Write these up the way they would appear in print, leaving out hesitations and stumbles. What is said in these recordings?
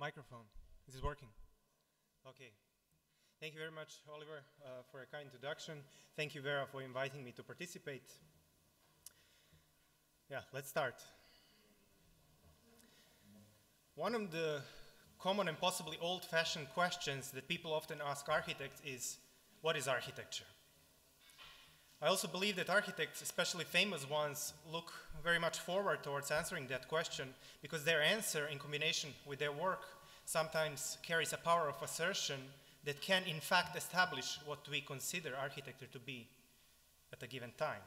Microphone. Is it working? Okay. Thank you very much, Oliver, for a kind introduction. Thank you, Vera, for inviting me to participate. Yeah, let's start. One of the common and possibly old-fashioned questions that people often ask architects is, what is architecture? I also believe that architects, especially famous ones, look very much forward towards answering that question because their answer in combination with their work sometimes carries a power of assertion that can in fact establish what we consider architecture to be at a given time.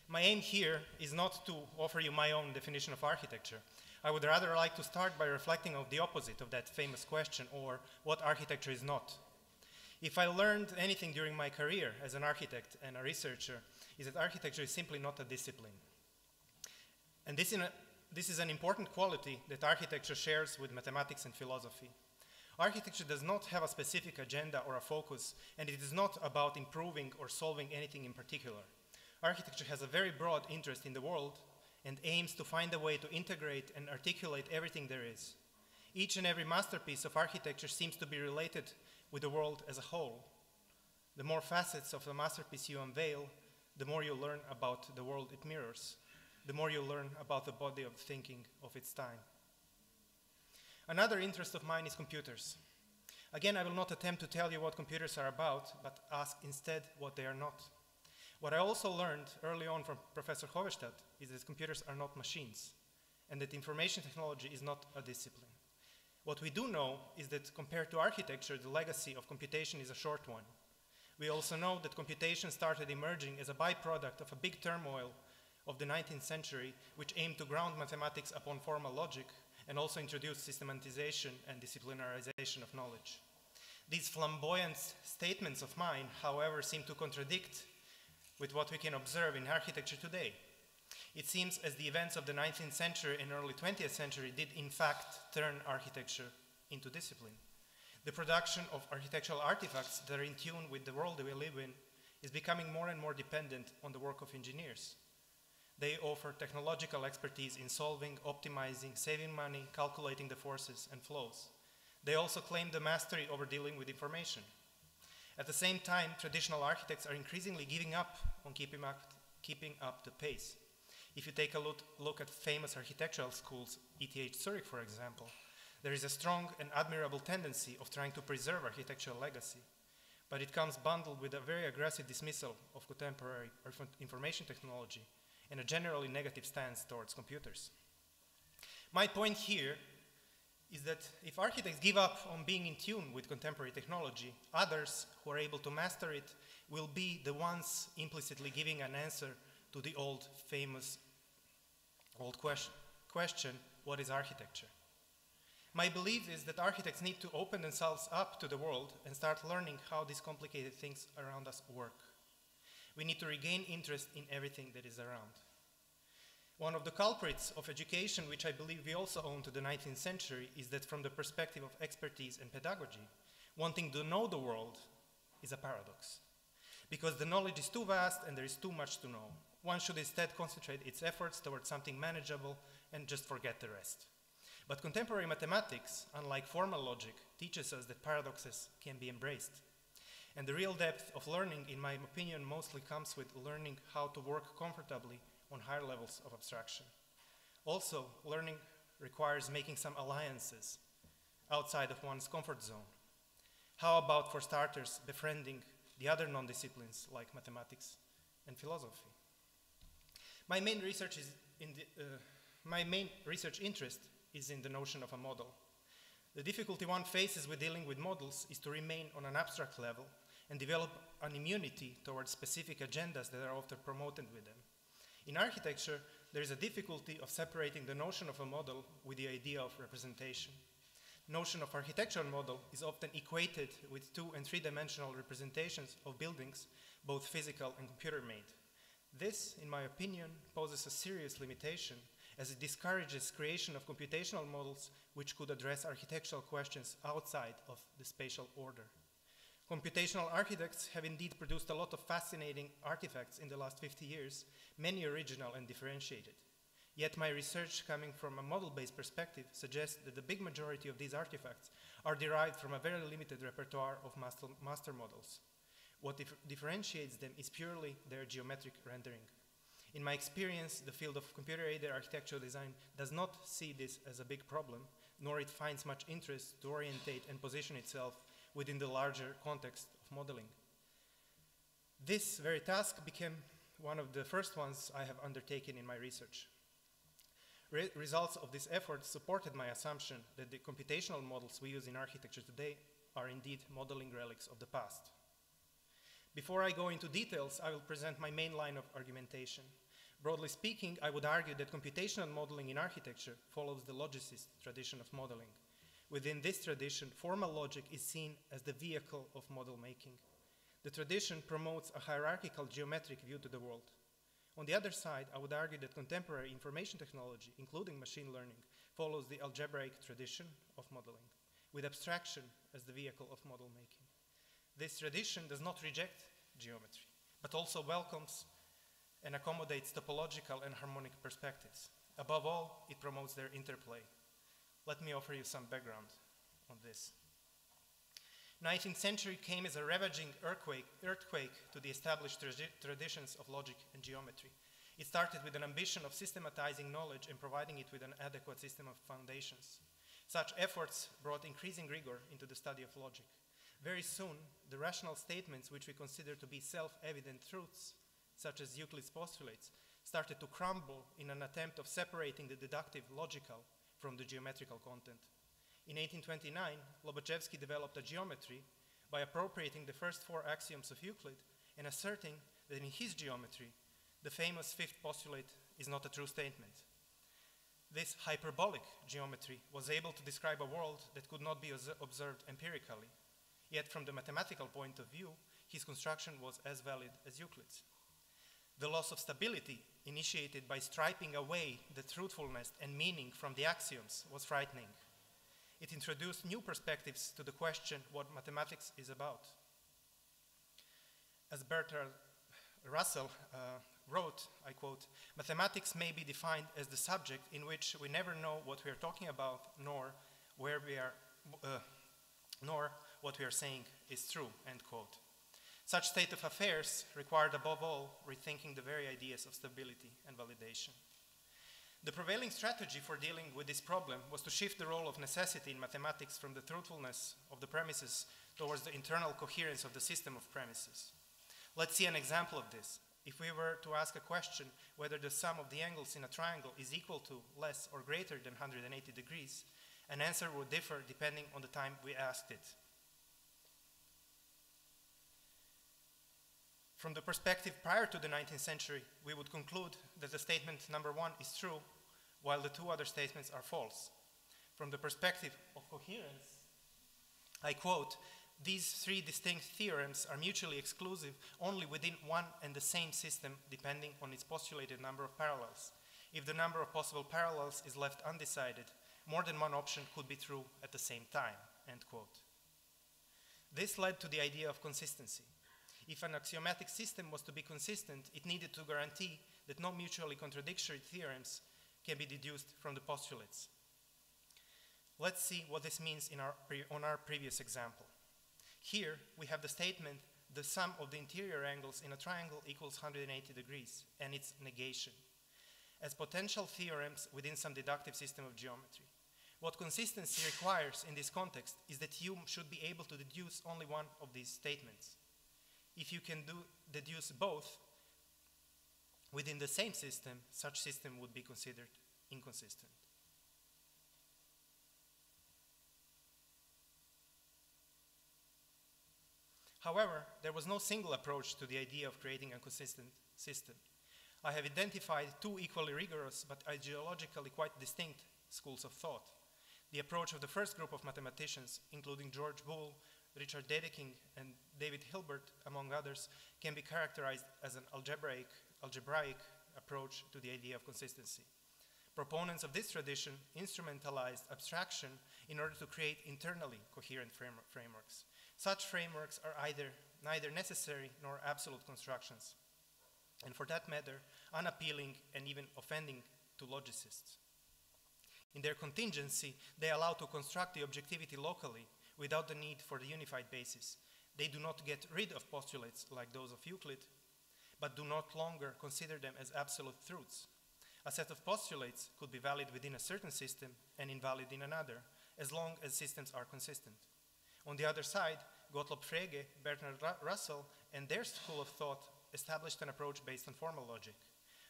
My aim here is not to offer you my own definition of architecture. I would rather like to start by reflecting on the opposite of that famous question, or what architecture is not. If I learned anything during my career as an architect and a researcher, is that architecture is simply not a discipline. And this is an important quality that architecture shares with mathematics and philosophy. Architecture does not have a specific agenda or a focus, and it is not about improving or solving anything in particular. Architecture has a very broad interest in the world and aims to find a way to integrate and articulate everything there is. Each and every masterpiece of architecture seems to be related with the world as a whole. The more facets of the masterpiece you unveil, the more you learn about the world it mirrors, the more you learn about the body of thinking of its time. Another interest of mine is computers. Again, I will not attempt to tell you what computers are about, but ask instead what they are not. What I also learned early on from Professor Hovestad is that computers are not machines, and that information technology is not a discipline. What we do know is that compared to architecture, the legacy of computation is a short one. We also know that computation started emerging as a byproduct of a big turmoil of the 19th century, which aimed to ground mathematics upon formal logic and also introduced systematization and disciplinarization of knowledge. These flamboyant statements of mine, however, seem to contradict with what we can observe in architecture today. It seems as the events of the 19th century and early 20th century did in fact turn architecture into discipline. The production of architectural artifacts that are in tune with the world we live in is becoming more and more dependent on the work of engineers. They offer technological expertise in solving, optimizing, saving money, calculating the forces and flows. They also claim the mastery over dealing with information. At the same time, traditional architects are increasingly giving up on keeping up the pace. If you take a look at famous architectural schools, ETH Zurich, for example, there is a strong and admirable tendency of trying to preserve architectural legacy, but it comes bundled with a very aggressive dismissal of contemporary information technology and a generally negative stance towards computers. My point here is that if architects give up on being in tune with contemporary technology, others who are able to master it will be the ones implicitly giving an answer to the famous question, what is architecture? My belief is that architects need to open themselves up to the world and start learning how these complicated things around us work. We need to regain interest in everything that is around. One of the culprits of education, which I believe we also owe to the 19th century, is that from the perspective of expertise and pedagogy, wanting to know the world is a paradox. Because the knowledge is too vast and there is too much to know. One should instead concentrate its efforts towards something manageable and just forget the rest. But contemporary mathematics, unlike formal logic, teaches us that paradoxes can be embraced. And the real depth of learning, in my opinion, mostly comes with learning how to work comfortably on higher levels of abstraction. Also, learning requires making some alliances outside of one's comfort zone. How about, for starters, befriending the other non-disciplines like mathematics and philosophy? My main research interest is in the notion of a model. The difficulty one faces with dealing with models is to remain on an abstract level and develop an immunity towards specific agendas that are often promoted with them. In architecture, there is a difficulty of separating the notion of a model with the idea of representation. The notion of architectural model is often equated with 2- and 3-dimensional representations of buildings, both physical and computer-made. This, in my opinion, poses a serious limitation as it discourages creation of computational models which could address architectural questions outside of the spatial order. Computational architects have indeed produced a lot of fascinating artifacts in the last 50 years, many original and differentiated. Yet my research coming from a model-based perspective suggests that the big majority of these artifacts are derived from a very limited repertoire of master models. What differentiates them is purely their geometric rendering. In my experience, the field of computer-aided architectural design does not see this as a big problem, nor it finds much interest to orientate and position itself within the larger context of modeling. This very task became one of the first ones I have undertaken in my research. Results of this effort supported my assumption that the computational models we use in architecture today are indeed modeling relics of the past. Before I go into details, I will present my main line of argumentation. Broadly speaking, I would argue that computational modeling in architecture follows the logicist tradition of modeling. Within this tradition, formal logic is seen as the vehicle of model making. The tradition promotes a hierarchical geometric view to the world. On the other side, I would argue that contemporary information technology, including machine learning, follows the algebraic tradition of modeling, with abstraction as the vehicle of model making. This tradition does not reject geometry, but also welcomes and accommodates topological and harmonic perspectives. Above all, it promotes their interplay. Let me offer you some background on this. 19th century came as a ravaging earthquake to the established traditions of logic and geometry. It started with an ambition of systematizing knowledge and providing it with an adequate system of foundations. Such efforts brought increasing rigor into the study of logic. Very soon, the rational statements which we consider to be self-evident truths, such as Euclid's postulates, started to crumble in an attempt of separating the deductive logical from the geometrical content. In 1829, Lobachevsky developed a geometry by appropriating the first 4 axioms of Euclid and asserting that in his geometry, the famous 5th postulate is not a true statement. This hyperbolic geometry was able to describe a world that could not be observed empirically. Yet from the mathematical point of view, his construction was as valid as Euclid's. The loss of stability, initiated by striping away the truthfulness and meaning from the axioms, was frightening. It introduced new perspectives to the question what mathematics is about. As Bertrand Russell wrote, I quote, "Mathematics may be defined as the subject in which we never know what we are talking about, nor what we are saying is true," end quote. Such state of affairs required above all rethinking the very ideas of stability and validation. The prevailing strategy for dealing with this problem was to shift the role of necessity in mathematics from the truthfulness of the premises towards the internal coherence of the system of premises. Let's see an example of this. If we were to ask a question whether the sum of the angles in a triangle is equal to, less, or greater than 180 degrees, an answer would differ depending on the time we asked it. From the perspective prior to the 19th century, we would conclude that the statement number 1 is true, while the 2 other statements are false. From the perspective of coherence, I quote, "These 3 distinct theorems are mutually exclusive only within one and the same system depending on its postulated number of parallels. If the number of possible parallels is left undecided, more than one option could be true at the same time," end quote. This led to the idea of consistency. If an axiomatic system was to be consistent, it needed to guarantee that no mutually contradictory theorems can be deduced from the postulates. Let's see what this means on our previous example. Here, we have the statement, the sum of the interior angles in a triangle equals 180 degrees, and its negation, as potential theorems within some deductive system of geometry. What consistency requires in this context is that you should be able to deduce only one of these statements. If you can deduce both within the same system, such system would be considered inconsistent. However, there was no single approach to the idea of creating a consistent system. I have identified 2 equally rigorous but ideologically quite distinct schools of thought. The approach of the first group of mathematicians, including George Boole, Richard Dedekind, and David Hilbert, among others, can be characterized as an algebraic approach to the idea of consistency. Proponents of this tradition instrumentalized abstraction in order to create internally coherent frameworks. Such frameworks are neither necessary nor absolute constructions, and for that matter, unappealing and even offending to logicists. In their contingency, they allow to construct the objectivity locally without the need for the unified basis. They do not get rid of postulates like those of Euclid, but do not longer consider them as absolute truths. A set of postulates could be valid within a certain system and invalid in another, as long as systems are consistent. On the other side, Gottlob Frege, Bertrand Russell, and their school of thought established an approach based on formal logic.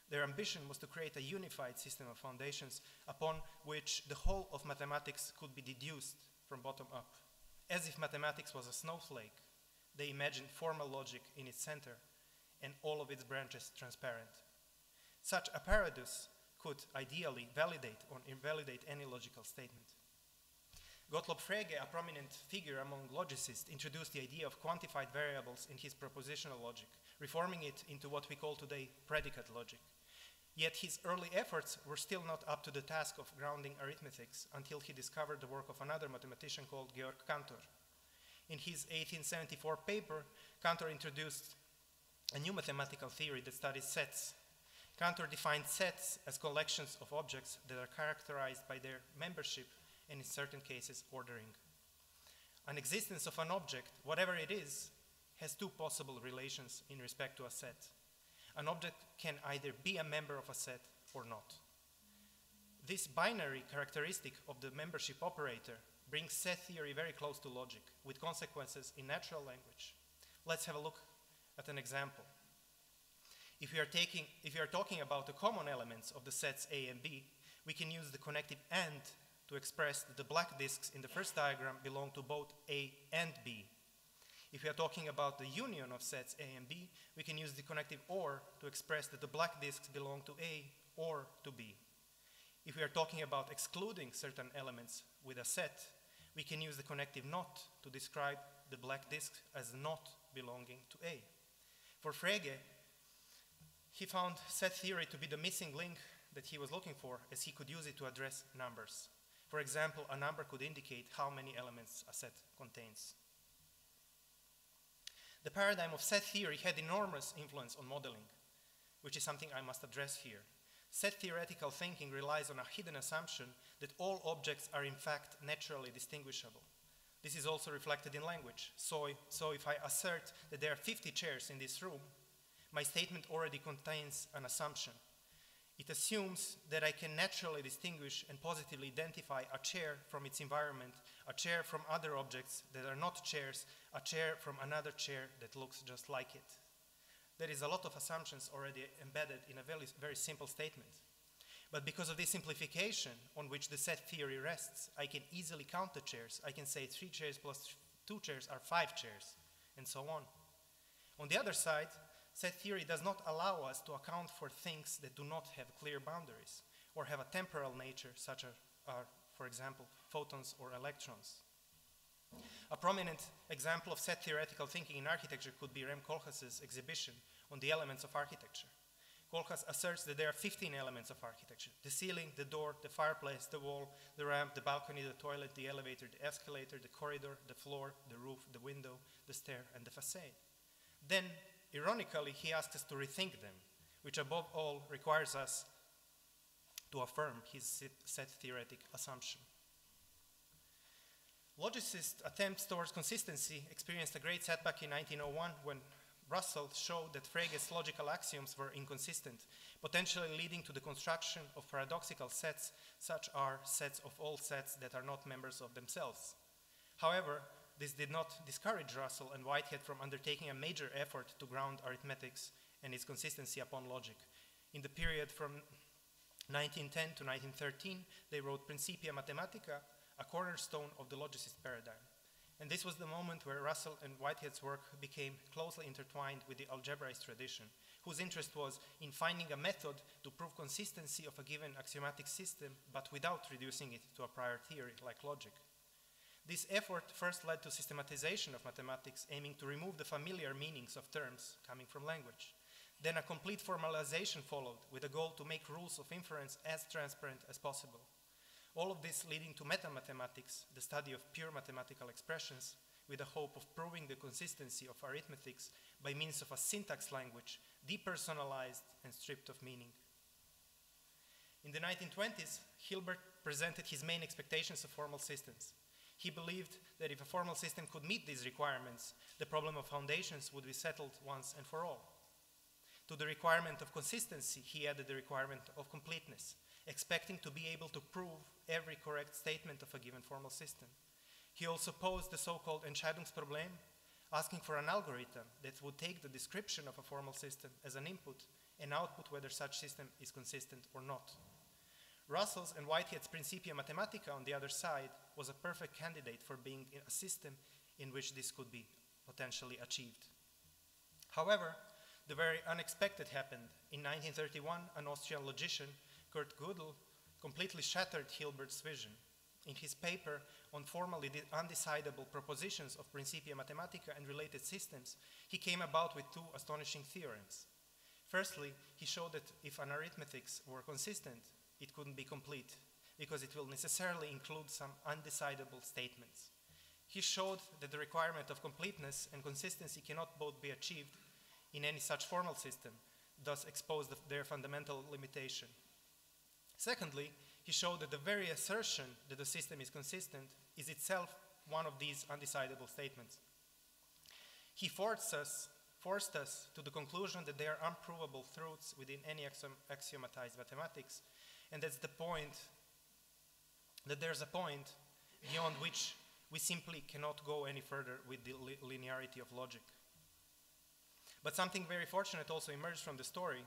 Their ambition was to create a unified system of foundations upon which the whole of mathematics could be deduced from bottom up. As if mathematics was a snowflake, they imagined formal logic in its center and all of its branches transparent. Such a paradox could ideally validate or invalidate any logical statement. Gottlob Frege, a prominent figure among logicists, introduced the idea of quantified variables in his propositional logic, reforming it into what we call today predicate logic. Yet his early efforts were still not up to the task of grounding arithmetics until he discovered the work of another mathematician called Georg Cantor. In his 1874 paper, Cantor introduced a new mathematical theory that studies sets. Cantor defined sets as collections of objects that are characterized by their membership and in certain cases ordering. An existence of an object, whatever it is, has two possible relations in respect to a set. An object can either be a member of a set or not. This binary characteristic of the membership operator brings set theory very close to logic, with consequences in natural language. Let's have a look at an example. If we are talking about the common elements of the sets A and B, we can use the connective AND to express that the black disks in the first diagram belong to both A and B. If we are talking about the union of sets A and B, we can use the connective OR to express that the black disks belong to A or to B. If we are talking about excluding certain elements with a set, we can use the connective NOT to describe the black disks as not belonging to A. For Frege, he found set theory to be the missing link that he was looking for, as he could use it to address numbers. For example, a number could indicate how many elements a set contains. The paradigm of set theory had enormous influence on modeling, which is something I must address here. Set theoretical thinking relies on a hidden assumption that all objects are in fact naturally distinguishable. This is also reflected in language. So if I assert that there are 50 chairs in this room, my statement already contains an assumption. It assumes that I can naturally distinguish and positively identify a chair from its environment, a chair from other objects that are not chairs, a chair from another chair that looks just like it. There is a lot of assumptions already embedded in a very, very simple statement. But because of this simplification on which the set theory rests, I can easily count the chairs. I can say 3 chairs plus 2 chairs are 5 chairs, and so on. On the other side, set theory does not allow us to account for things that do not have clear boundaries or have a temporal nature, such as, for example, photons or electrons. A prominent example of set theoretical thinking in architecture could be Rem Koolhaas's exhibition on the elements of architecture. Koolhaas asserts that there are 15 elements of architecture: the ceiling, the door, the fireplace, the wall, the ramp, the balcony, the toilet, the elevator, the escalator, the corridor, the floor, the roof, the window, the stair, and the facade. Then, ironically, he asks us to rethink them, which above all requires us to affirm his set theoretic assumption. Logicists' attempts towards consistency experienced a great setback in 1901 when Russell showed that Frege's logical axioms were inconsistent, potentially leading to the construction of paradoxical sets, such are sets of all sets that are not members of themselves. However, this did not discourage Russell and Whitehead from undertaking a major effort to ground arithmetics and its consistency upon logic. In the period from 1910 to 1913, they wrote Principia Mathematica, a cornerstone of the logicist paradigm. And this was the moment where Russell and Whitehead's work became closely intertwined with the algebraist tradition, whose interest was in finding a method to prove consistency of a given axiomatic system, but without reducing it to a prior theory like logic. This effort first led to systematization of mathematics, aiming to remove the familiar meanings of terms coming from language. Then a complete formalization followed, with a goal to make rules of inference as transparent as possible. All of this leading to metamathematics, the study of pure mathematical expressions, with the hope of proving the consistency of arithmetics by means of a syntax language, depersonalized and stripped of meaning. In the 1920s, Hilbert presented his main expectations of formal systems. He believed that if a formal system could meet these requirements, the problem of foundations would be settled once and for all. To the requirement of consistency, he added the requirement of completeness, expecting to be able to prove every correct statement of a given formal system. He also posed the so-called Entscheidungsproblem, asking for an algorithm that would take the description of a formal system as an input and output whether such system is consistent or not. Russell's and Whitehead's Principia Mathematica, on the other side, was a perfect candidate for being a system in which this could be potentially achieved. However, the very unexpected happened. In 1931, an Austrian logician, Kurt Gödel, completely shattered Hilbert's vision. In his paper on formally undecidable propositions of Principia Mathematica and related systems, he came about with two astonishing theorems. Firstly, he showed that if an arithmetics were consistent, it couldn't be complete, because it will necessarily include some undecidable statements. He showed that the requirement of completeness and consistency cannot both be achieved in any such formal system, thus exposed their fundamental limitation. Secondly, he showed that the very assertion that the system is consistent is itself one of these undecidable statements. He forced us to the conclusion that there are unprovable truths within any axiomatized mathematics, and that's the point, that there's a point beyond which we simply cannot go any further with the linearity of logic. But something very fortunate also emerged from the story.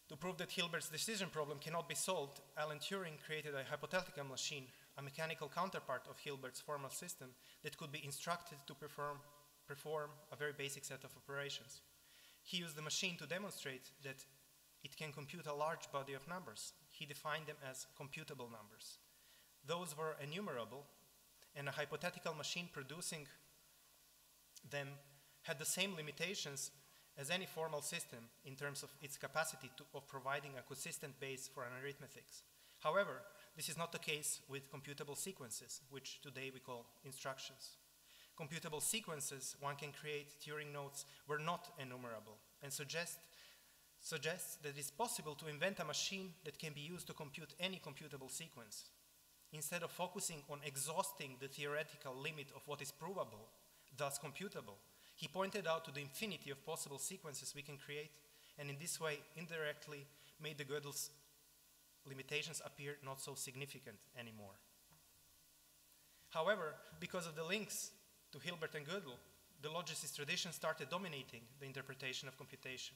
To prove that Hilbert's decision problem cannot be solved, Alan Turing created a hypothetical machine, a mechanical counterpart of Hilbert's formal system that could be instructed to perform a very basic set of operations. He used the machine to demonstrate that it can compute a large body of numbers. He defined them as computable numbers. Those were enumerable, and a hypothetical machine producing them had the same limitations as any formal system in terms of its capacity of providing a consistent base for an arithmetics. However, this is not the case with computable sequences, which today we call instructions. Computable sequences one can create, Turing notes, were not enumerable, and suggests that it's possible to invent a machine that can be used to compute any computable sequence. Instead of focusing on exhausting the theoretical limit of what is provable, thus computable, he pointed out to the infinity of possible sequences we can create, and in this way indirectly made the Gödel's limitations appear not so significant anymore. However, because of the links to Hilbert and Gödel, the logicist tradition started dominating the interpretation of computation.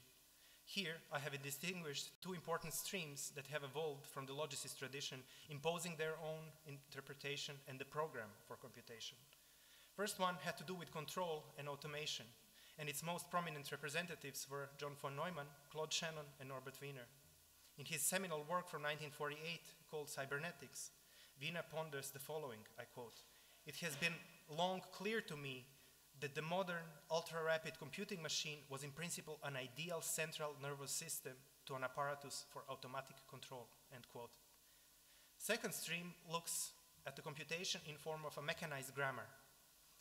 Here, I have distinguished two important streams that have evolved from the logicist tradition, imposing their own interpretation and the program for computation. First one had to do with control and automation, and its most prominent representatives were John von Neumann, Claude Shannon, and Norbert Wiener. In his seminal work from 1948 called Cybernetics, Wiener ponders the following, I quote, "It has been long clear to me that the modern ultra-rapid computing machine was in principle an ideal central nervous system to an apparatus for automatic control," end quote. Second stream looks at the computation in form of a mechanized grammar.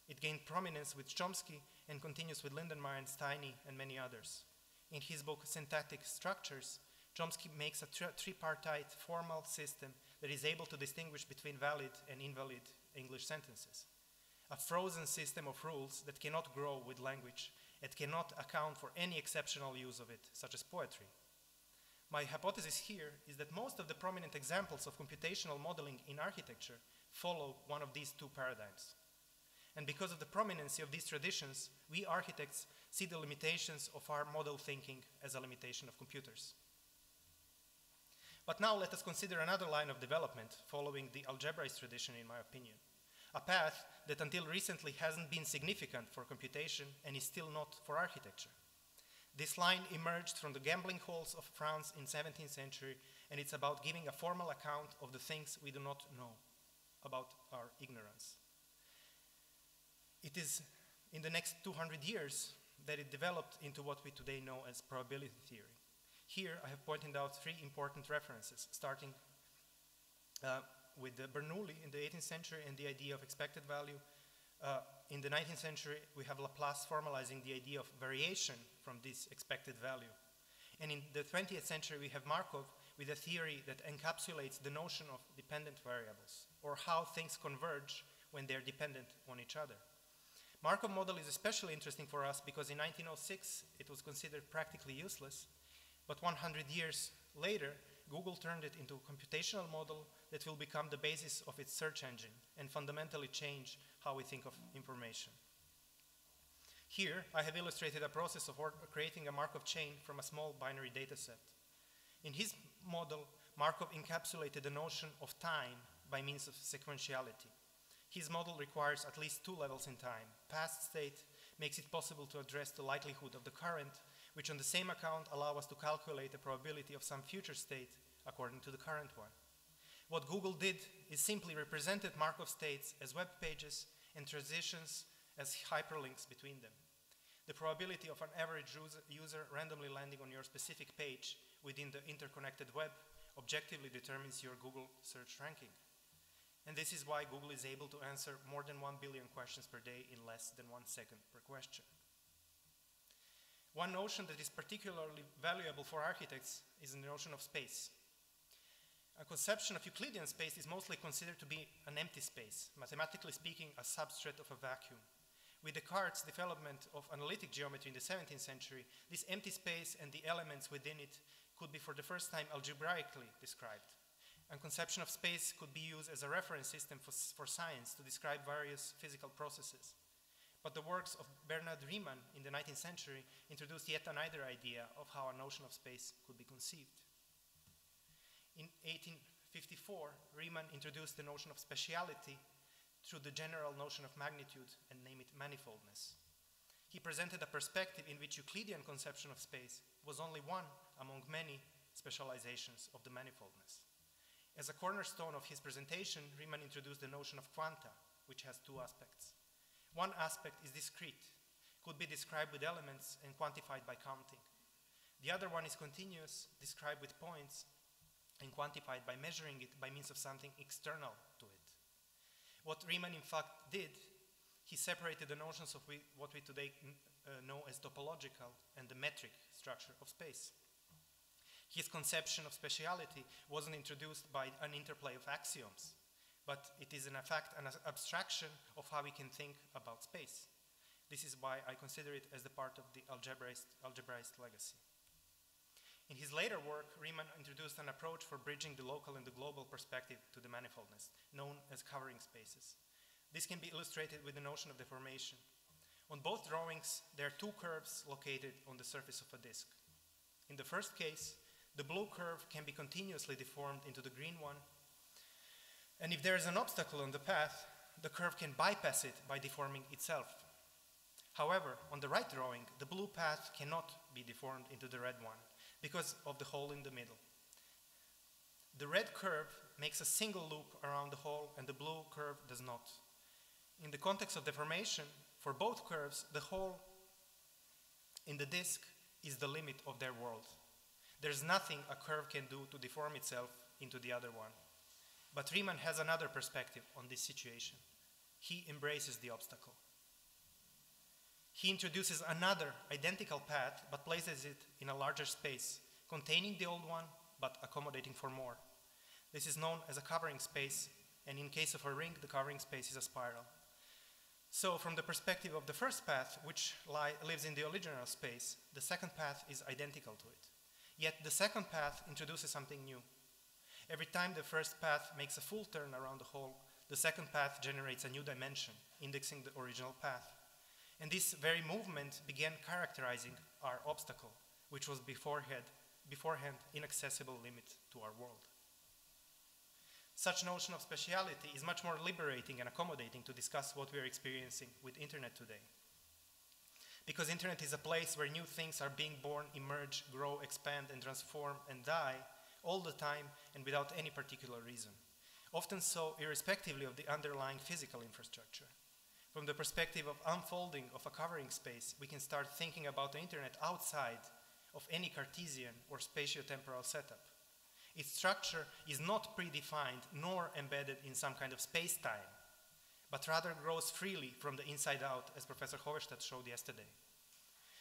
It gained prominence with Chomsky and continues with Lindenmayer and Steiny and many others. In his book Syntactic Structures, Chomsky makes a tripartite formal system that is able to distinguish between valid and invalid English sentences. A frozen system of rules that cannot grow with language and cannot account for any exceptional use of it, such as poetry. My hypothesis here is that most of the prominent examples of computational modeling in architecture follow one of these two paradigms. And because of the prominence of these traditions, we architects see the limitations of our model thinking as a limitation of computers. But now let us consider another line of development following the algebraist tradition, in my opinion. A path that until recently hasn't been significant for computation and is still not for architecture. This line emerged from the gambling halls of France in the 17th century, and it's about giving a formal account of the things we do not know, about our ignorance. It is in the next 200 years that it developed into what we today know as probability theory. Here I have pointed out three important references, starting with Bernoulli in the 18th century and the idea of expected value. In the 19th century, we have Laplace formalizing the idea of variation from this expected value. And in the 20th century, we have Markov with a theory that encapsulates the notion of dependent variables, or how things converge when they're dependent on each other. Markov model is especially interesting for us because in 1906 it was considered practically useless, but 100 years later Google turned it into a computational model that will become the basis of its search engine and fundamentally change how we think of information. Here I have illustrated a process of creating a Markov chain from a small binary data set. In his model, Markov encapsulated the notion of time by means of sequentiality. His model requires at least two levels in time. Past state makes it possible to address the likelihood of the current, which on the same account allow us to calculate the probability of some future state according to the current one. What Google did is simply represented Markov states as web pages and transitions as hyperlinks between them. The probability of an average user randomly landing on your specific page within the interconnected web objectively determines your Google search ranking. And this is why Google is able to answer more than 1 billion questions per day in less than 1 second per question. One notion that is particularly valuable for architects is the notion of space. A conception of Euclidean space is mostly considered to be an empty space, mathematically speaking, a substrate of a vacuum. With Descartes' development of analytic geometry in the 17th century, this empty space and the elements within it could be for the first time algebraically described. A conception of space could be used as a reference system for science to describe various physical processes. But the works of Bernard Riemann in the 19th century introduced yet another idea of how a notion of space could be conceived. In 1854, Riemann introduced the notion of spatiality through the general notion of magnitude and named it manifoldness. He presented a perspective in which Euclidean conception of space was only one among many specializations of the manifoldness. As a cornerstone of his presentation, Riemann introduced the notion of quanta, which has two aspects. One aspect is discrete, could be described with elements and quantified by counting. The other one is continuous, described with points and quantified by measuring it by means of something external to it. What Riemann in fact did, he separated the notions of what we today know as topological and the metric structure of space. His conception of spatiality wasn't introduced by an interplay of axioms, but it is in fact an abstraction of how we can think about space. This is why I consider it as the part of the algebraist legacy. In his later work, Riemann introduced an approach for bridging the local and the global perspective to the manifoldness, known as covering spaces. This can be illustrated with the notion of deformation. On both drawings, there are two curves located on the surface of a disk. In the first case, the blue curve can be continuously deformed into the green one, and if there is an obstacle on the path, the curve can bypass it by deforming itself. However, on the right drawing, the blue path cannot be deformed into the red one because of the hole in the middle. The red curve makes a single loop around the hole and the blue curve does not. In the context of deformation, for both curves, the hole in the disk is the limit of their world. There's nothing a curve can do to deform itself into the other one. But Riemann has another perspective on this situation. He embraces the obstacle. He introduces another identical path, but places it in a larger space, containing the old one, but accommodating for more. This is known as a covering space, and in case of a ring, the covering space is a spiral. So from the perspective of the first path, which lives in the original space, the second path is identical to it. Yet the second path introduces something new. Every time the first path makes a full turn around the hole, the second path generates a new dimension, indexing the original path. And this very movement began characterizing our obstacle, which was beforehand inaccessible limit to our world. Such notion of spatiality is much more liberating and accommodating to discuss what we are experiencing with internet today. Because internet is a place where new things are being born, emerge, grow, expand, and transform, and die all the time and without any particular reason. Often so, irrespectively of the underlying physical infrastructure. From the perspective of unfolding of a covering space, we can start thinking about the internet outside of any Cartesian or spatiotemporal setup. Its structure is not predefined nor embedded in some kind of space-time, but rather grows freely from the inside out, as Professor Hoverstadt showed yesterday.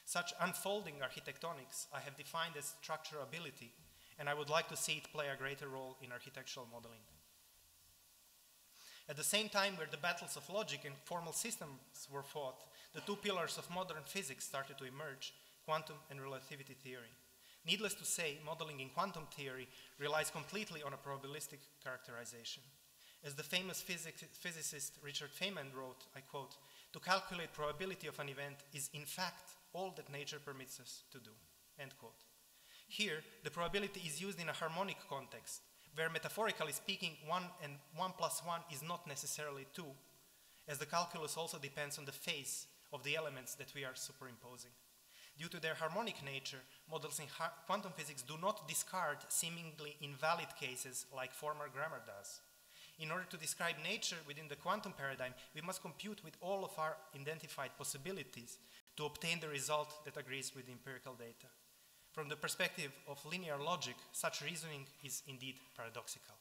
Such unfolding architectonics I have defined as structurability, and I would like to see it play a greater role in architectural modeling. At the same time where the battles of logic and formal systems were fought, the two pillars of modern physics started to emerge, quantum and relativity theory. Needless to say, modeling in quantum theory relies completely on a probabilistic characterization. As the famous physicist Richard Feynman wrote, I quote, "To calculate probability of an event is in fact all that nature permits us to do," end quote. Here, the probability is used in a harmonic context, where metaphorically speaking, 1 and 1 plus 1 is not necessarily 2, as the calculus also depends on the phase of the elements that we are superimposing. Due to their harmonic nature, models in quantum physics do not discard seemingly invalid cases like formal grammar does. In order to describe nature within the quantum paradigm, we must compute with all of our identified possibilities to obtain the result that agrees with the empirical data. From the perspective of linear logic, such reasoning is indeed paradoxical.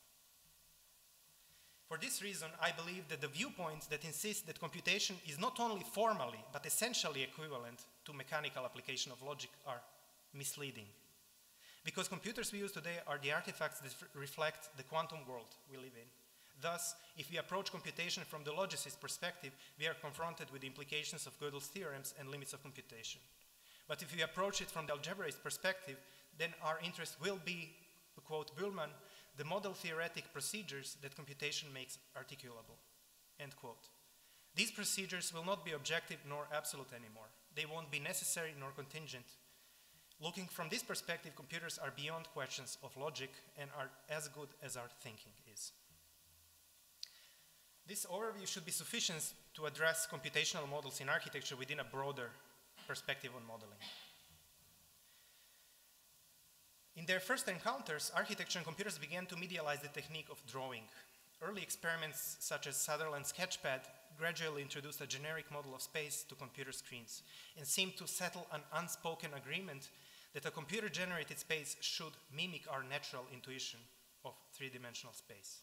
For this reason, I believe that the viewpoints that insist that computation is not only formally, but essentially equivalent to mechanical application of logic are misleading. Because computers we use today are the artifacts that reflect the quantum world we live in. Thus, if we approach computation from the logicist perspective, we are confronted with the implications of Gödel's theorems and limits of computation. But if we approach it from the algebraist perspective, then our interest will be, to quote Bühlmann, the model theoretic procedures that computation makes articulable, end quote. These procedures will not be objective nor absolute anymore. They won't be necessary nor contingent. Looking from this perspective, computers are beyond questions of logic and are as good as our thinking is. This overview should be sufficient to address computational models in architecture within a broader perspective on modeling. In their first encounters, architecture and computers began to medialize the technique of drawing. Early experiments such as Sutherland's Sketchpad gradually introduced a generic model of space to computer screens and seemed to settle an unspoken agreement that a computer-generated space should mimic our natural intuition of three-dimensional space.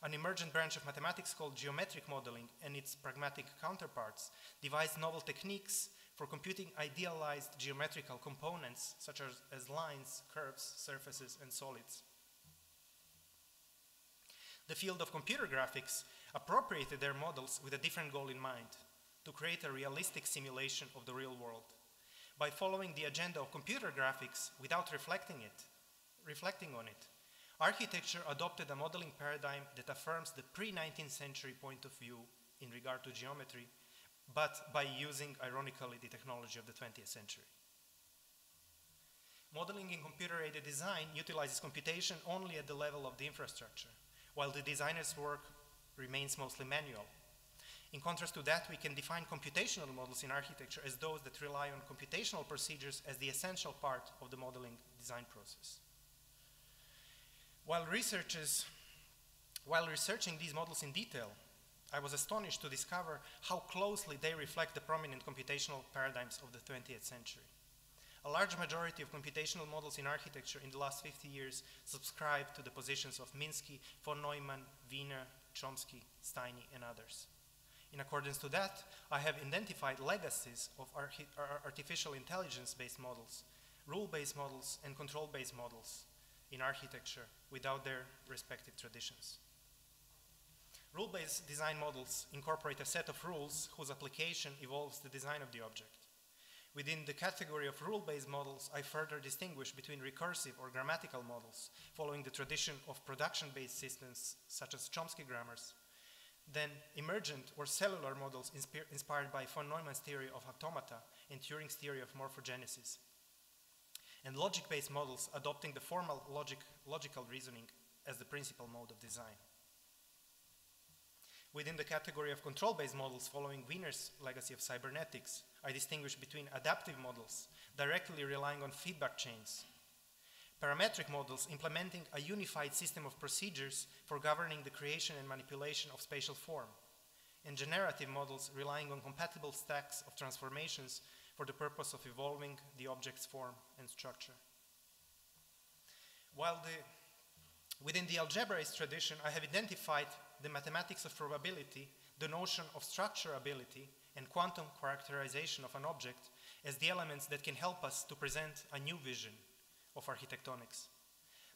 An emergent branch of mathematics called geometric modeling and its pragmatic counterparts devised novel techniques for computing idealized geometrical components such as lines, curves, surfaces, and solids. The field of computer graphics appropriated their models with a different goal in mind, to create a realistic simulation of the real world. By following the agenda of computer graphics without reflecting on it, architecture adopted a modeling paradigm that affirms the pre-19th century point of view in regard to geometry, but by using, ironically, the technology of the 20th century. Modeling in computer-aided design utilizes computation only at the level of the infrastructure, while the designer's work remains mostly manual. In contrast to that, we can define computational models in architecture as those that rely on computational procedures as the essential part of the modeling design process. While researching these models in detail, I was astonished to discover how closely they reflect the prominent computational paradigms of the 20th century. A large majority of computational models in architecture in the last 50 years subscribe to the positions of Minsky, von Neumann, Wiener, Chomsky, Steiny, and others. In accordance to that, I have identified legacies of artificial intelligence-based models, rule-based models, and control-based models in architecture without their respective traditions. Rule-based design models incorporate a set of rules whose application evolves the design of the object. Within the category of rule-based models, I further distinguish between recursive or grammatical models, following the tradition of production-based systems such as Chomsky grammars, then emergent or cellular models inspired by von Neumann's theory of automata and Turing's theory of morphogenesis, and logic-based models adopting the formal logical reasoning as the principal mode of design. Within the category of control-based models following Wiener's legacy of cybernetics, I distinguish between adaptive models, directly relying on feedback chains, parametric models implementing a unified system of procedures for governing the creation and manipulation of spatial form, and generative models relying on compatible stacks of transformations for the purpose of evolving the object's form and structure. Within the algebraist tradition, I have identified the mathematics of probability, the notion of structurability, and quantum characterization of an object as the elements that can help us to present a new vision of architectonics.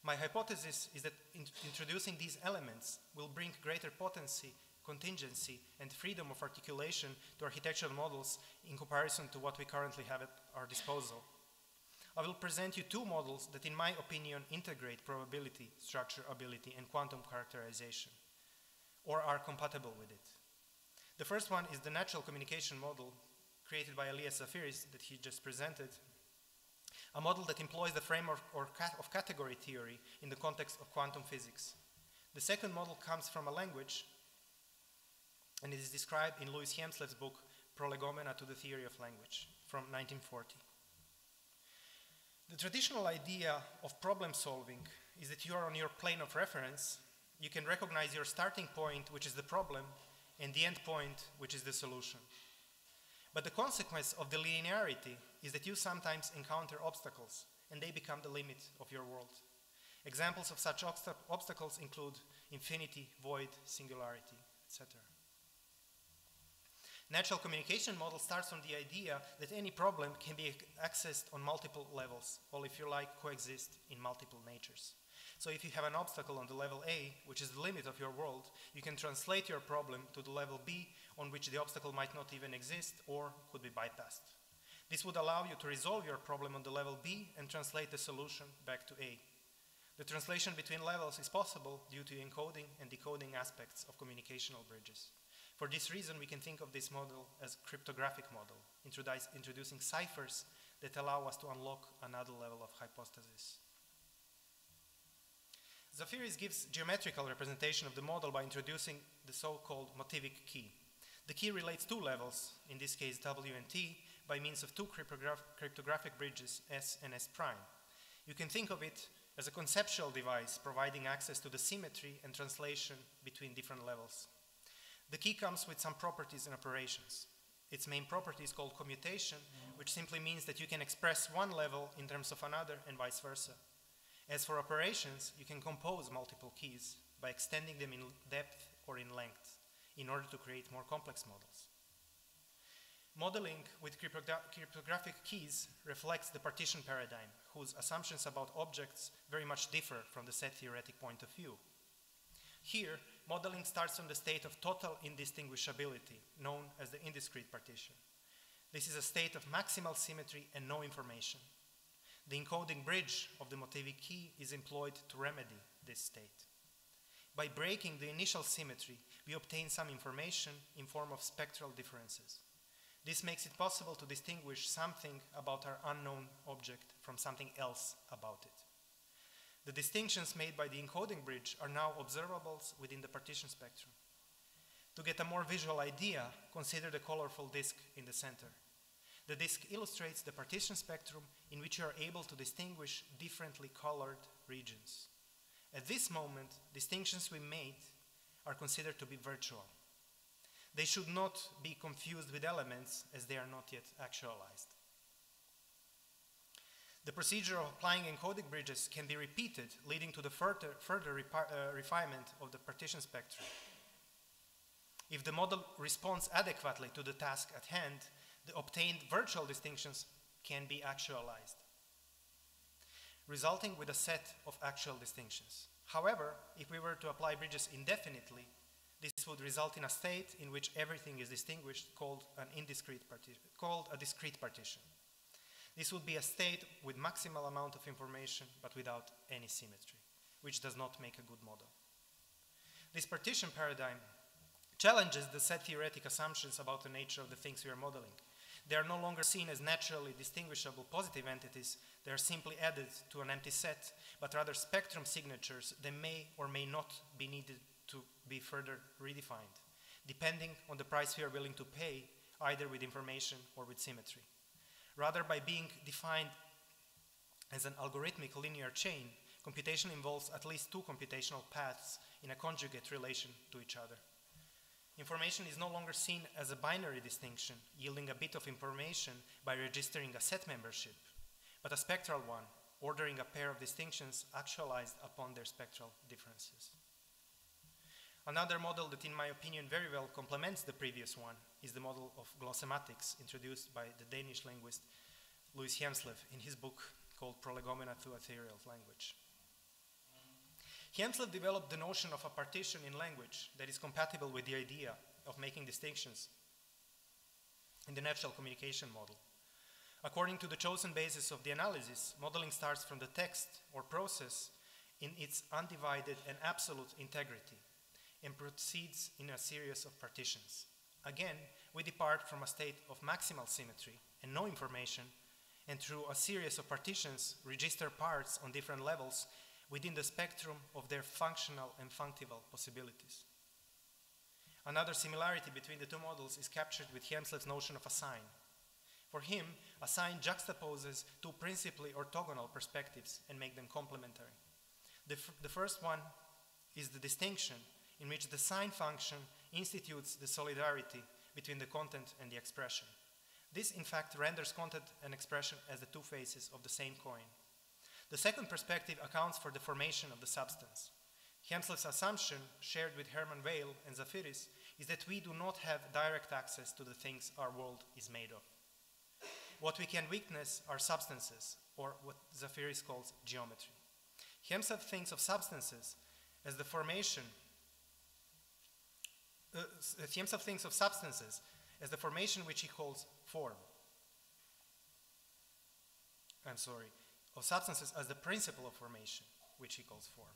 My hypothesis is that introducing these elements will bring greater potency, contingency, and freedom of articulation to architectural models in comparison to what we currently have at our disposal. I will present you two models that, in my opinion, integrate probability, structurability, and quantum characterization, or are compatible with it. The first one is the natural communication model created by Elias Zafiris that he just presented, a model that employs the framework of category theory in the context of quantum physics. The second model comes from a language, and it is described in Louis Hjelmslev's book, Prolegomena to the Theory of Language, from 1940. The traditional idea of problem solving is that you are on your plane of reference. You can recognize your starting point, which is the problem, and the end point, which is the solution. But the consequence of the linearity is that you sometimes encounter obstacles, and they become the limit of your world. Examples of such obstacles include infinity, void, singularity, etc. Natural communication model starts from the idea that any problem can be accessed on multiple levels, or if you like, coexist in multiple natures. So if you have an obstacle on the level A, which is the limit of your world, you can translate your problem to the level B, on which the obstacle might not even exist or could be bypassed. This would allow you to resolve your problem on the level B and translate the solution back to A. The translation between levels is possible due to encoding and decoding aspects of communicational bridges. For this reason, we can think of this model as a cryptographic model, introducing ciphers that allow us to unlock another level of hypothesis. Zafiris gives geometrical representation of the model by introducing the so-called motivic key. The key relates two levels, in this case W and T, by means of two cryptographic bridges, S and S prime. You can think of it as a conceptual device providing access to the symmetry and translation between different levels. The key comes with some properties and operations. Its main property is called computation, which simply means that you can express one level in terms of another and vice versa. As for operations, you can compose multiple keys by extending them in depth or in length in order to create more complex models. Modeling with cryptographic keys reflects the partition paradigm, whose assumptions about objects very much differ from the set theoretic point of view. Here, modeling starts from the state of total indistinguishability, known as the indiscrete partition. This is a state of maximal symmetry and no information. The encoding bridge of the motivic key is employed to remedy this state. By breaking the initial symmetry, we obtain some information in form of spectral differences. This makes it possible to distinguish something about our unknown object from something else about it. The distinctions made by the encoding bridge are now observables within the partition spectrum. To get a more visual idea, consider the colorful disk in the center. The disk illustrates the partition spectrum in which you are able to distinguish differently colored regions. At this moment, distinctions we made are considered to be virtual. They should not be confused with elements as they are not yet actualized. The procedure of applying encoding bridges can be repeated, leading to the further refinement of the partition spectrum. If the model responds adequately to the task at hand, the obtained virtual distinctions can be actualized, resulting with a set of actual distinctions. However, if we were to apply bridges indefinitely, this would result in a state in which everything is distinguished, called a discrete partition. This would be a state with maximal amount of information, but without any symmetry, which does not make a good model. This partition paradigm challenges the set theoretic assumptions about the nature of the things we are modeling. They are no longer seen as naturally distinguishable positive entities. They are simply added to an empty set, but rather spectrum signatures that may or may not be needed to be further redefined, depending on the price we are willing to pay, either with information or with symmetry. Rather, by being defined as an algorithmic linear chain, computation involves at least two computational paths in a conjugate relation to each other. Information is no longer seen as a binary distinction, yielding a bit of information by registering a set membership, but a spectral one, ordering a pair of distinctions actualized upon their spectral differences. Another model that, in my opinion, very well complements the previous one is the model of glossematics introduced by the Danish linguist Louis Hjelmslev in his book called Prolegomena to a Theory of Language. Hjelmslev developed the notion of a partition in language that is compatible with the idea of making distinctions in the natural communication model. According to the chosen basis of the analysis, modeling starts from the text or process in its undivided and absolute integrity and proceeds in a series of partitions. Again, we depart from a state of maximal symmetry and no information, and through a series of partitions, register parts on different levels within the spectrum of their functional and functival possibilities. Another similarity between the two models is captured with Hjelmslev's notion of a sign. For him, a sign juxtaposes two principally orthogonal perspectives and make them complementary. The first one is the distinction in which the sign function institutes the solidarity between the content and the expression. This, in fact, renders content and expression as the two faces of the same coin. The second perspective accounts for the formation of the substance. Hjelmslev's assumption, shared with Hermann Weyl and Zafiris, is that we do not have direct access to the things our world is made of. What we can witness are substances, or what Zafiris calls geometry. Hjelmslev thinks of substances as the formation which he calls form. Of substances as the principle of formation, which he calls form.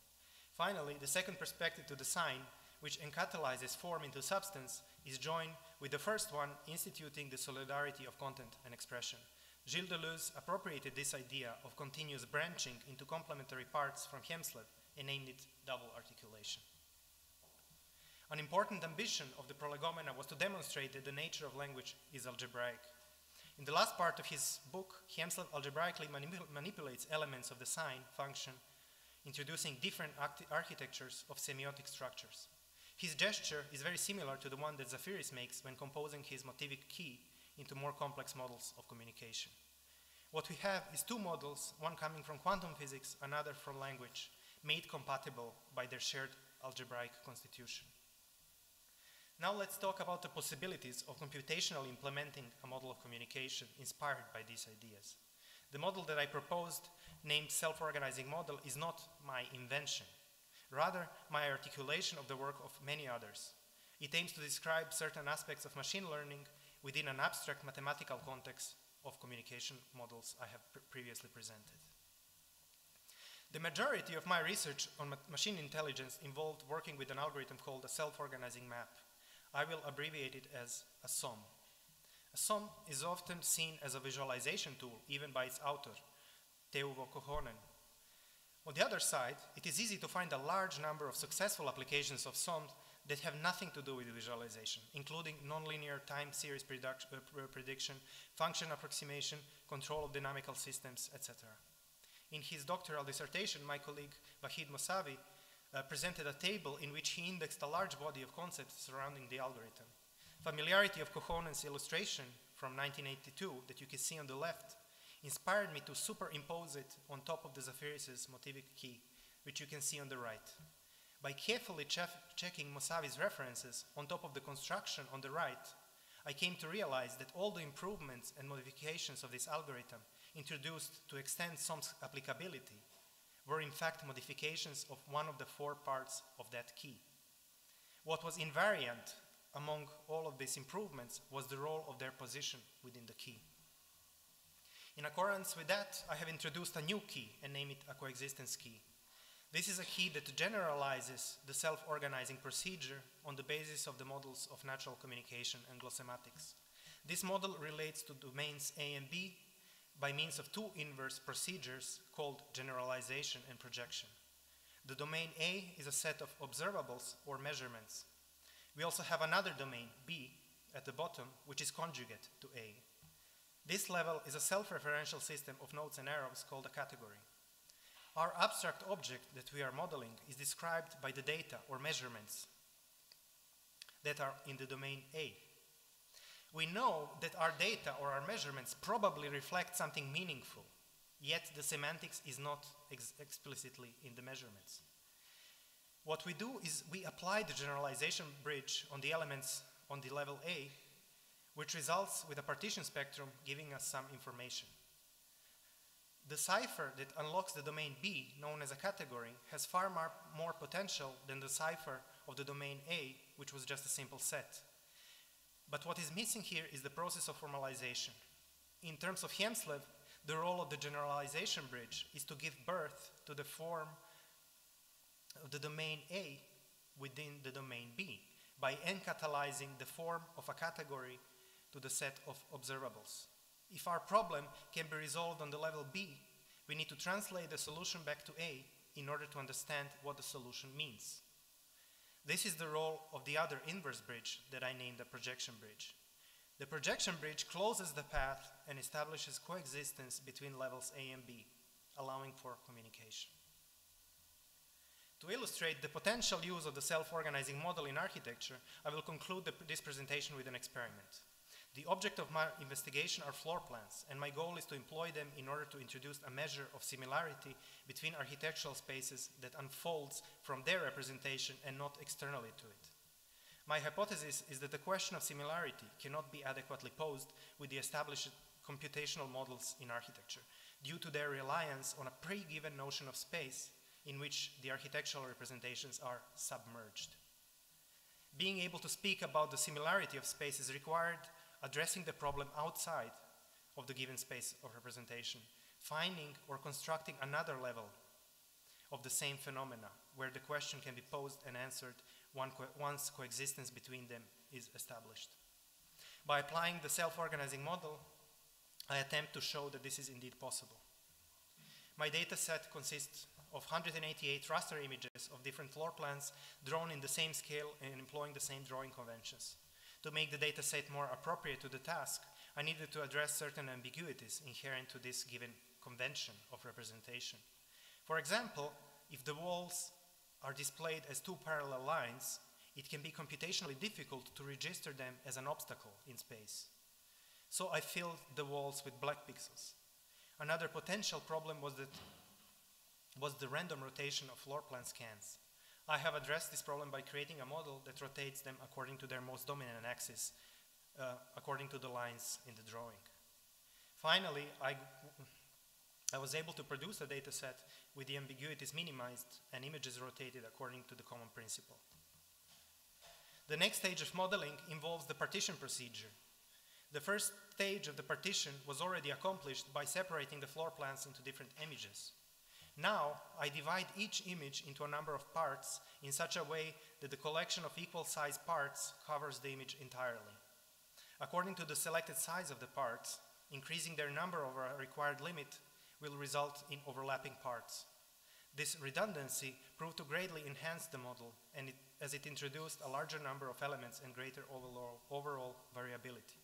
Finally, the second perspective to the sign, which encapsulizes form into substance, is joined with the first one instituting the solidarity of content and expression. Gilles Deleuze appropriated this idea of continuous branching into complementary parts from Hjelmslev and named it double articulation. An important ambition of the prolegomena was to demonstrate that the nature of language is algebraic. In the last part of his book, Hjelmslev algebraically manipulates elements of the sign function, introducing different architectures of semiotic structures. His gesture is very similar to the one that Zafiris makes when composing his motivic key into more complex models of communication. What we have is two models, one coming from quantum physics, another from language, made compatible by their shared algebraic constitution. Now let's talk about the possibilities of computationally implementing a model of communication inspired by these ideas. The model that I proposed, named self-organizing model, is not my invention. Rather, my articulation of the work of many others. It aims to describe certain aspects of machine learning within an abstract mathematical context of communication models I have previously presented. The majority of my research on machine intelligence involved working with an algorithm called a self-organizing map. I will abbreviate it as a SOM. A SOM is often seen as a visualization tool, even by its author, Teuvo Kohonen. On the other side, it is easy to find a large number of successful applications of SOMs that have nothing to do with visualization, including nonlinear time series prediction, function approximation, control of dynamical systems, etc. In his doctoral dissertation, my colleague Vahid Mousavi presented a table in which he indexed a large body of concepts surrounding the algorithm. Familiarity of Kohonen's illustration from 1982 that you can see on the left inspired me to superimpose it on top of the Zafiris' motivic key, which you can see on the right. By carefully checking Mousavi's references on top of the construction on the right, I came to realize that all the improvements and modifications of this algorithm introduced to extend SOM's applicability were in fact modifications of one of the four parts of that key. What was invariant among all of these improvements was the role of their position within the key. In accordance with that, I have introduced a new key and named it a coexistence key. This is a key that generalizes the self-organizing procedure on the basis of the models of natural communication and glossematics. This model relates to domains A and B by means of two inverse procedures called generalization and projection. The domain A is a set of observables or measurements. We also have another domain, B, at the bottom, which is conjugate to A. This level is a self-referential system of nodes and arrows called a category. Our abstract object that we are modeling is described by the data or measurements that are in the domain A. We know that our data or our measurements probably reflect something meaningful, yet the semantics is not explicitly in the measurements. What we do is we apply the generalization bridge on the elements on the level A, which results with a partition spectrum giving us some information. The cipher that unlocks the domain B, known as a category, has far more potential than the cipher of the domain A, which was just a simple set. But what is missing here is the process of formalization. In terms of Hjelmslev, the role of the generalization bridge is to give birth to the form of the domain A within the domain B by encatalyzing the form of a category to the set of observables. If our problem can be resolved on the level B, we need to translate the solution back to A in order to understand what the solution means. This is the role of the other inverse bridge that I named the projection bridge. The projection bridge closes the path and establishes coexistence between levels A and B, allowing for communication. To illustrate the potential use of the self-organizing model in architecture, I will conclude this presentation with an experiment. The object of my investigation are floor plans, and my goal is to employ them in order to introduce a measure of similarity between architectural spaces that unfolds from their representation and not externally to it. My hypothesis is that the question of similarity cannot be adequately posed with the established computational models in architecture, due to their reliance on a pre-given notion of space in which the architectural representations are submerged. Being able to speak about the similarity of spaces required addressing the problem outside of the given space of representation, finding or constructing another level of the same phenomena where the question can be posed and answered once coexistence between them is established. By applying the self-organizing model, I attempt to show that this is indeed possible. My data set consists of 188 raster images of different floor plans drawn in the same scale and employing the same drawing conventions. To make the data set more appropriate to the task, I needed to address certain ambiguities inherent to this given convention of representation. For example, if the walls are displayed as two parallel lines, it can be computationally difficult to register them as an obstacle in space. So I filled the walls with black pixels. Another potential problem was the random rotation of floor plan scans. I have addressed this problem by creating a model that rotates them according to their most dominant axis, according to the lines in the drawing. Finally, I was able to produce a data set with the ambiguities minimized and images rotated according to the common principle. The next stage of modeling involves the partition procedure. The first stage of the partition was already accomplished by separating the floor plans into different images. Now, I divide each image into a number of parts in such a way that the collection of equal size parts covers the image entirely. According to the selected size of the parts, increasing their number over a required limit will result in overlapping parts. This redundancy proved to greatly enhance the model as it introduced a larger number of elements and greater overall variability.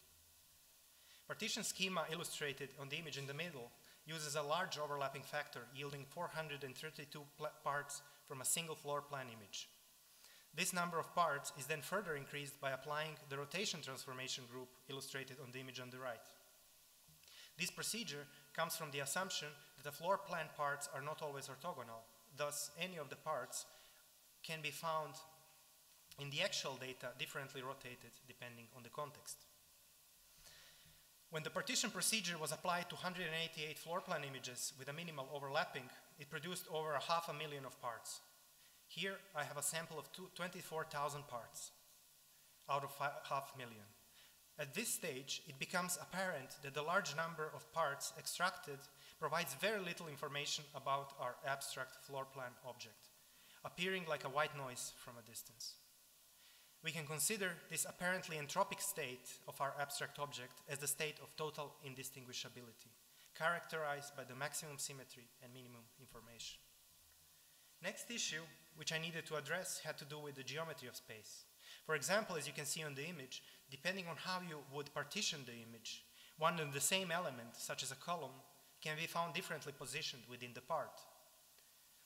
Partition schema illustrated on the image in the middle uses a large overlapping factor yielding 432 parts from a single floor plan image. This number of parts is then further increased by applying the rotation transformation group illustrated on the image on the right. This procedure comes from the assumption that the floor plan parts are not always orthogonal. Thus, any of the parts can be found in the actual data differently rotated depending on the context. When the partition procedure was applied to 188 floor plan images with a minimal overlapping, it produced over 500,000 of parts. Here I have a sample of 24,000 parts out of 500,000. At this stage, it becomes apparent that the large number of parts extracted provides very little information about our abstract floor plan object, appearing like a white noise from a distance. We can consider this apparently entropic state of our abstract object as the state of total indistinguishability, characterized by the maximum symmetry and minimum information. Next issue, which I needed to address, had to do with the geometry of space. For example, as you can see on the image, depending on how you would partition the image, one and the same element, such as a column, can be found differently positioned within the part.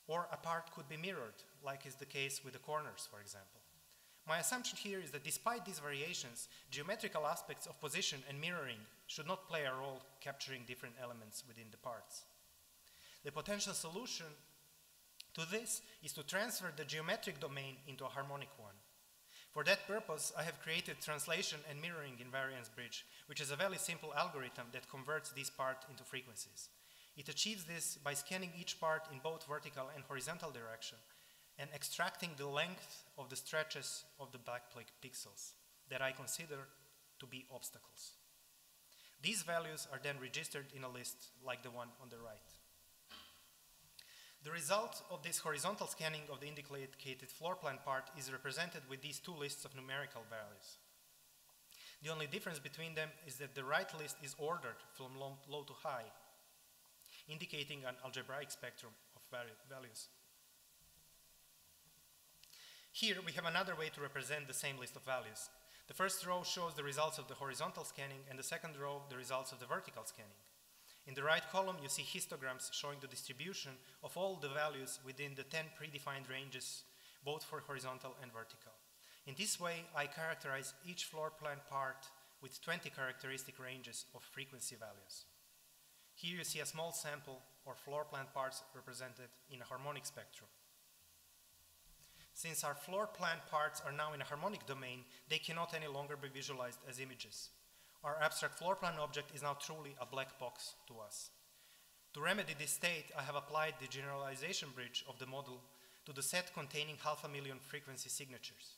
Or a part could be mirrored, like is the case with the corners, for example. My assumption here is that despite these variations, geometrical aspects of position and mirroring should not play a role capturing different elements within the parts. The potential solution to this is to transfer the geometric domain into a harmonic one. For that purpose, I have created translation and mirroring invariance bridge, which is a very simple algorithm that converts this part into frequencies. It achieves this by scanning each part in both vertical and horizontal direction and extracting the length of the stretches of the black pixels that I consider to be obstacles. These values are then registered in a list like the one on the right. The result of this horizontal scanning of the indicated floor plan part is represented with these two lists of numerical values. The only difference between them is that the right list is ordered from low to high, indicating an algebraic spectrum of values. Here we have another way to represent the same list of values. The first row shows the results of the horizontal scanning, and the second row the results of the vertical scanning. In the right column, you see histograms showing the distribution of all the values within the 10 predefined ranges, both for horizontal and vertical. In this way, I characterize each floor plan part with 20 characteristic ranges of frequency values. Here you see a small sample or floor plan parts represented in a harmonic spectrum. Since our floor plan parts are now in a harmonic domain, they cannot any longer be visualized as images. Our abstract floor plan object is now truly a black box to us. To remedy this state, I have applied the generalization bridge of the model to the set containing 500,000 frequency signatures.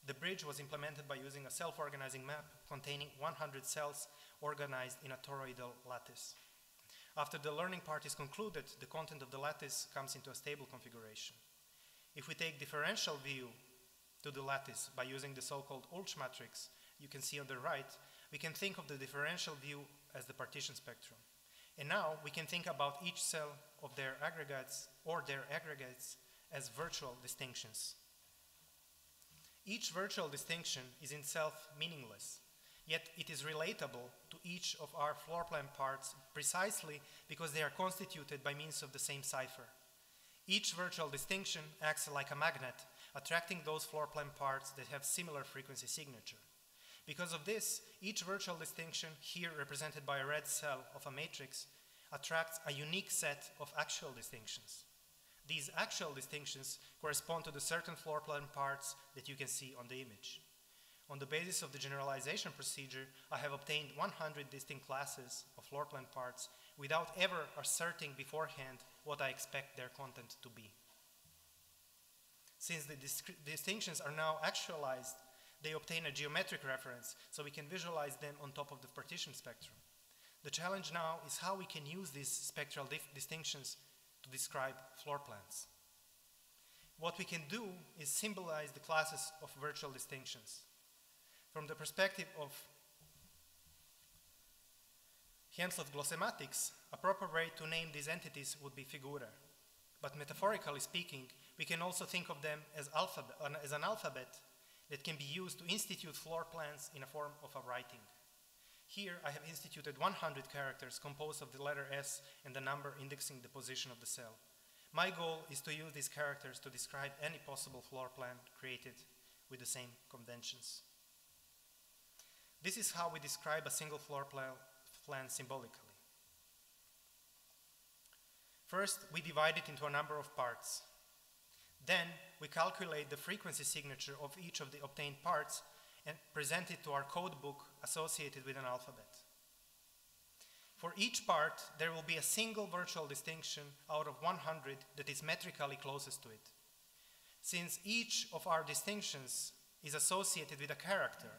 The bridge was implemented by using a self-organizing map containing 100 cells organized in a toroidal lattice. After the learning part is concluded, the content of the lattice comes into a stable configuration. If we take differential view to the lattice by using the so-called Ulch matrix you can see on the right, we can think of the differential view as the partition spectrum. And now we can think about each cell of their aggregates or their aggregates as virtual distinctions. Each virtual distinction is in itself meaningless, yet it is relatable to each of our floor plan parts precisely because they are constituted by means of the same cipher. Each virtual distinction acts like a magnet, attracting those floor plan parts that have similar frequency signature. Because of this, each virtual distinction, here represented by a red cell of a matrix, attracts a unique set of actual distinctions. These actual distinctions correspond to the certain floor plan parts that you can see on the image. On the basis of the generalization procedure, I have obtained 100 distinct classes of floor plan parts without ever asserting beforehand what I expect their content to be. Since the distinctions are now actualized, they obtain a geometric reference, so we can visualize them on top of the partition spectrum. The challenge now is how we can use these spectral distinctions to describe floor plans. What we can do is symbolize the classes of virtual distinctions. From the perspective of Hjelmslev glossomatics, a proper way to name these entities would be figura. But metaphorically speaking, we can also think of them as an alphabet that can be used to institute floor plans in a form of a writing. Here I have instituted 100 characters composed of the letter S and the number indexing the position of the cell. My goal is to use these characters to describe any possible floor plan created with the same conventions. This is how we describe a single floor plan symbolically. First, we divide it into a number of parts. Then, we calculate the frequency signature of each of the obtained parts and present it to our code book associated with an alphabet. For each part, there will be a single virtual distinction out of 100 that is metrically closest to it. Since each of our distinctions is associated with a character,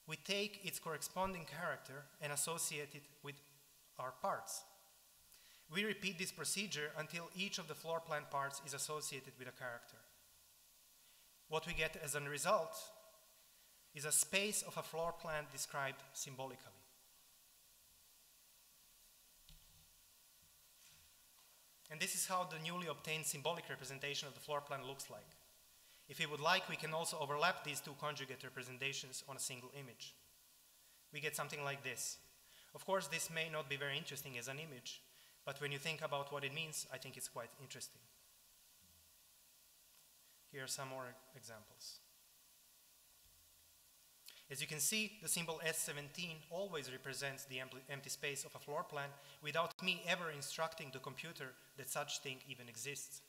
we take its corresponding character and associate it with our parts. We repeat this procedure until each of the floor plan parts is associated with a character. What we get as a result is a space of a floor plan described symbolically. And this is how the newly obtained symbolic representation of the floor plan looks like. If we would like, we can also overlap these two conjugate representations on a single image. We get something like this. Of course, this may not be very interesting as an image, but when you think about what it means, I think it's quite interesting. Here are some more examples. As you can see, the symbol S17 always represents the empty space of a floor plan without me ever instructing the computer that such thing even exists.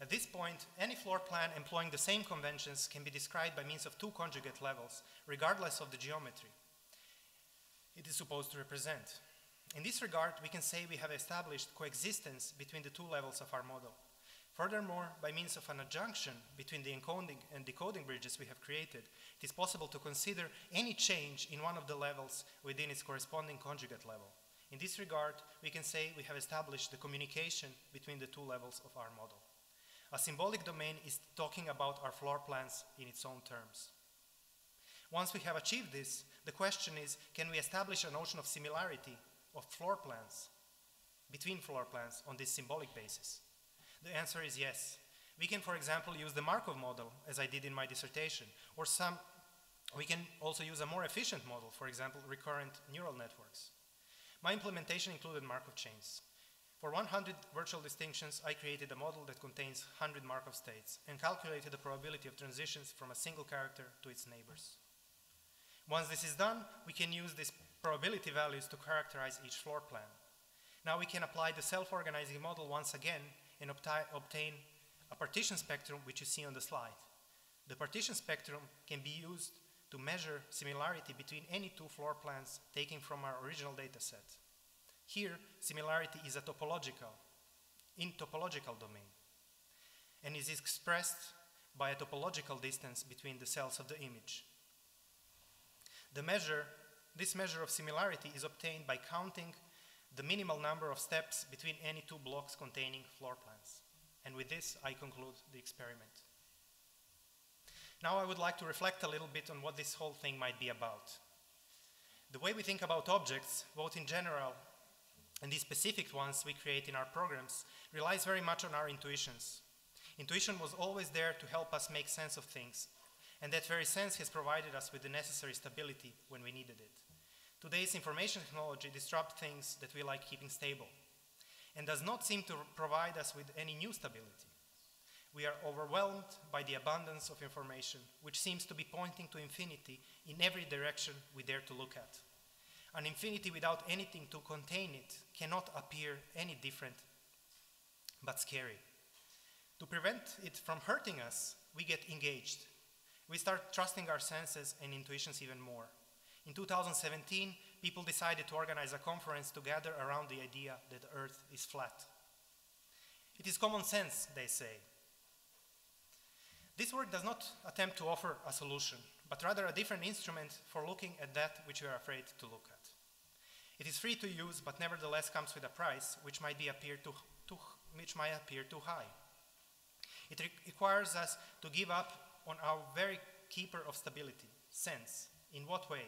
At this point, any floor plan employing the same conventions can be described by means of two conjugate levels, regardless of the geometry. it is supposed to represent. In this regard, we can say we have established coexistence between the two levels of our model. Furthermore, by means of an adjunction between the encoding and decoding bridges we have created, it is possible to consider any change in one of the levels within its corresponding conjugate level. In this regard, we can say we have established the communication between the two levels of our model. A symbolic domain is talking about our floor plans in its own terms. Once we have achieved this, the question is, can we establish a notion of similarity of floor plans, between floor plans, on this symbolic basis? The answer is yes. We can, for example, use the Markov model, as I did in my dissertation, or we can also use a more efficient model, for example, recurrent neural networks. My implementation included Markov chains. For 100 virtual distinctions, I created a model that contains 100 Markov states and calculated the probability of transitions from a single character to its neighbors. Once this is done, we can use these probability values to characterize each floor plan. Now we can apply the self-organizing model once again and obtain a partition spectrum, which you see on the slide. The partition spectrum can be used to measure similarity between any two floor plans taken from our original data set. Here, similarity is in topological domain, and is expressed by a topological distance between the cells of the image. This measure of similarity is obtained by counting the minimal number of steps between any two blocks containing floor plans. And with this, I conclude the experiment. Now I would like to reflect a little bit on what this whole thing might be about. The way we think about objects, both in general and the specific ones we create in our programs, relies very much on our intuitions. Intuition was always there to help us make sense of things, and that very sense has provided us with the necessary stability when we needed it. Today's information technology disrupts things that we like keeping stable, and does not seem to provide us with any new stability. We are overwhelmed by the abundance of information, which seems to be pointing to infinity in every direction we dare to look at. An infinity without anything to contain it cannot appear any different but scary. To prevent it from hurting us, we get engaged. We start trusting our senses and intuitions even more. In 2017, people decided to organize a conference to gather around the idea that the Earth is flat. It is common sense, they say. This work does not attempt to offer a solution, but rather a different instrument for looking at that which we are afraid to look at. It is free to use, but nevertheless comes with a price which might appear too high. It requires us to give up on our very keeper of stability, sense. In what way?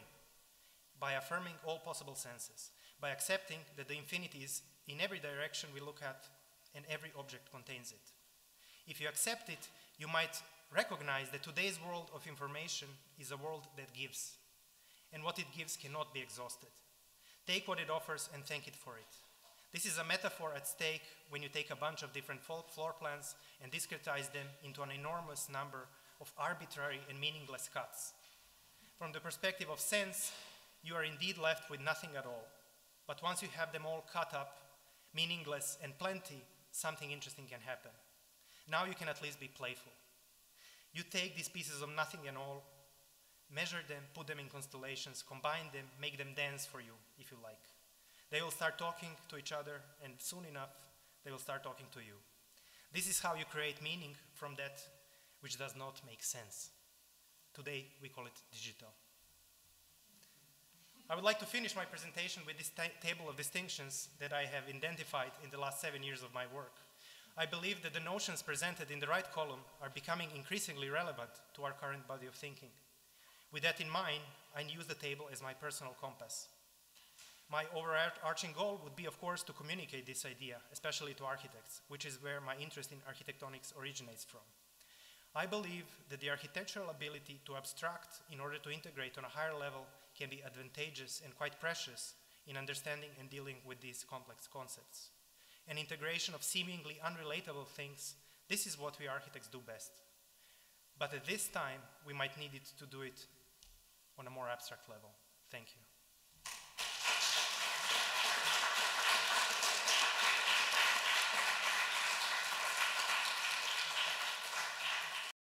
By affirming all possible senses, by accepting that the infinity is in every direction we look at and every object contains it. If you accept it, you might recognize that today's world of information is a world that gives, and what it gives cannot be exhausted. Take what it offers and thank it for it. This is a metaphor at stake when you take a bunch of different floor plans and discretize them into an enormous number of arbitrary and meaningless cuts. From the perspective of sense, you are indeed left with nothing at all. But once you have them all cut up, meaningless and plenty, something interesting can happen. Now you can at least be playful. You take these pieces of nothing and all, measure them, put them in constellations, combine them, make them dance for you, if you like. They will start talking to each other, and soon enough, they will start talking to you. This is how you create meaning from that which does not make sense. Today, we call it digital. I would like to finish my presentation with this table of distinctions that I have identified in the last 7 years of my work. I believe that the notions presented in the right column are becoming increasingly relevant to our current body of thinking. With that in mind, I use the table as my personal compass. My overarching goal would be, of course, to communicate this idea, especially to architects, which is where my interest in architectonics originates from. I believe that the architectural ability to abstract in order to integrate on a higher level can be advantageous and quite precious in understanding and dealing with these complex concepts. An integration of seemingly unrelatable things, this is what we architects do best. But at this time, we might need it to do it on a more abstract level. Thank you.